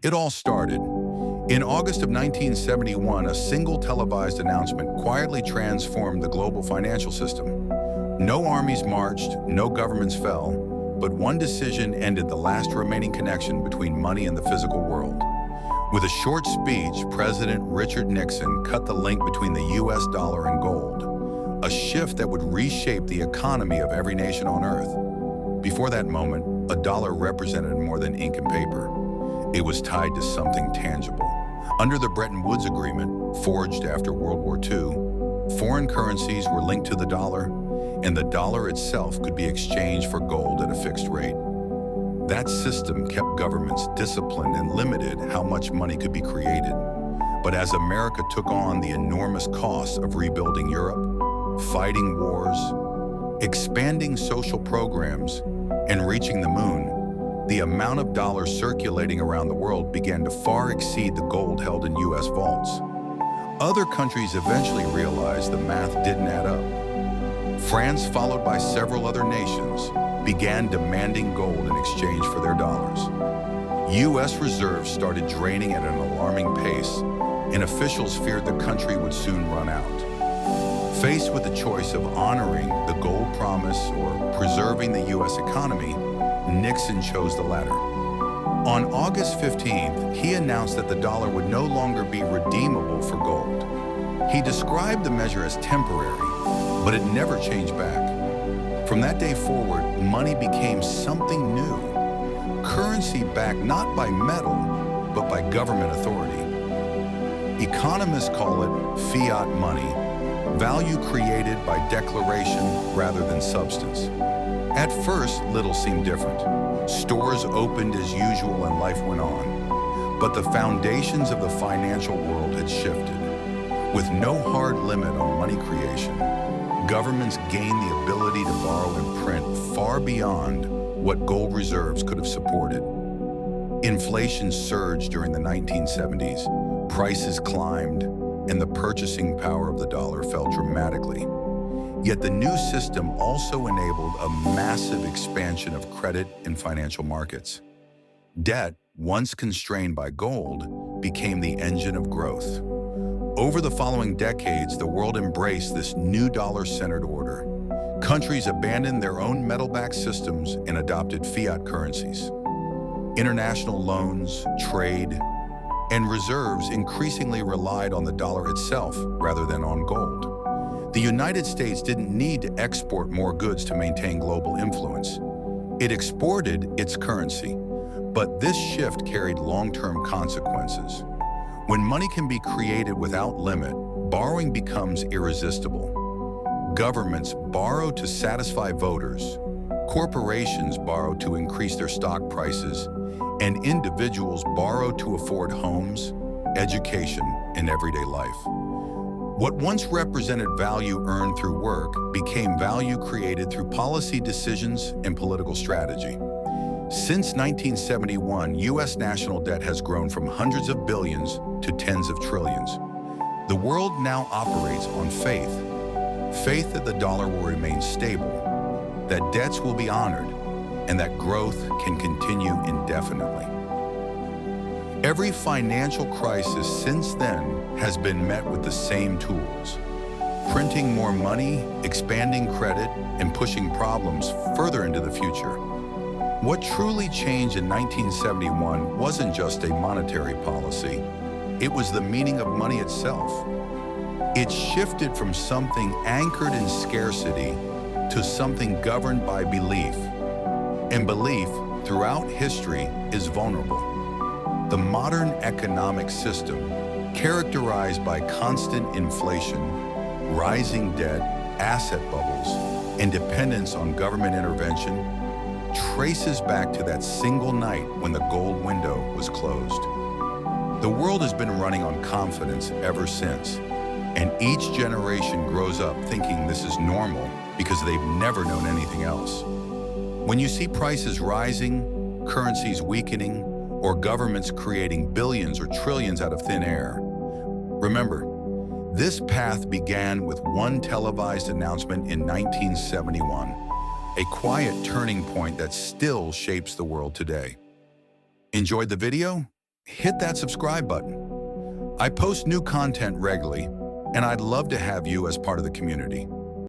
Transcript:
It all started. In August of 1971, a single televised announcement quietly transformed the global financial system. No armies marched, no governments fell, but one decision ended the last remaining connection between money and the physical world. With a short speech, President Richard Nixon cut the link between the US dollar and gold, a shift that would reshape the economy of every nation on Earth. Before that moment, a dollar represented more than ink and paper. It was tied to something tangible. Under the Bretton Woods Agreement, forged after World War II, foreign currencies were linked to the dollar, and the dollar itself could be exchanged for gold at a fixed rate. That system kept governments disciplined and limited how much money could be created. But as America took on the enormous costs of rebuilding Europe, fighting wars, expanding social programs, and reaching the moon, the amount of dollars circulating around the world began to far exceed the gold held in US vaults. Other countries eventually realized the math didn't add up. France, followed by several other nations, began demanding gold in exchange for their dollars. US reserves started draining at an alarming pace, and officials feared the country would soon run out. Faced with the choice of honoring the gold promise or preserving the US economy, Nixon chose the latter. On August 15th, he announced that the dollar would no longer be redeemable for gold. He described the measure as temporary, but it never changed back. From that day forward, money became something new. Currency backed not by metal, but by government authority. Economists call it fiat money, value created by declaration rather than substance. At first, little seemed different. Stores opened as usual and life went on. But the foundations of the financial world had shifted. With no hard limit on money creation, governments gained the ability to borrow and print far beyond what gold reserves could have supported. Inflation surged during the 1970s, prices climbed, and the purchasing power of the dollar fell dramatically. Yet the new system also enabled a massive expansion of credit and financial markets. Debt, once constrained by gold, became the engine of growth. Over the following decades, the world embraced this new dollar-centered order. Countries abandoned their own metal-backed systems and adopted fiat currencies. International loans, trade, and reserves increasingly relied on the dollar itself rather than on gold. The United States didn't need to export more goods to maintain global influence. It exported its currency, but this shift carried long-term consequences. When money can be created without limit, borrowing becomes irresistible. Governments borrow to satisfy voters, corporations borrow to increase their stock prices, and individuals borrow to afford homes, education, and everyday life. What once represented value earned through work became value created through policy decisions and political strategy. Since 1971, U.S. national debt has grown from hundreds of billions to tens of trillions. The world now operates on faith. Faith that the dollar will remain stable, that debts will be honored, and that growth can continue indefinitely. Every financial crisis since then has been met with the same tools: printing more money, expanding credit, and pushing problems further into the future. What truly changed in 1971 wasn't just a monetary policy, it was the meaning of money itself. It shifted from something anchored in scarcity to something governed by belief. And belief, throughout history, is vulnerable. The modern economic system, characterized by constant inflation, rising debt, asset bubbles, and dependence on government intervention, traces back to that single night when the gold window was closed. The world has been running on confidence ever since, and each generation grows up thinking this is normal because they've never known anything else. When you see prices rising, currencies weakening, or governments creating billions or trillions out of thin air, remember, this path began with one televised announcement in 1971, a quiet turning point that still shapes the world today. Enjoyed the video? hit that subscribe button. I post new content regularly, and I'd love to have you as part of the community.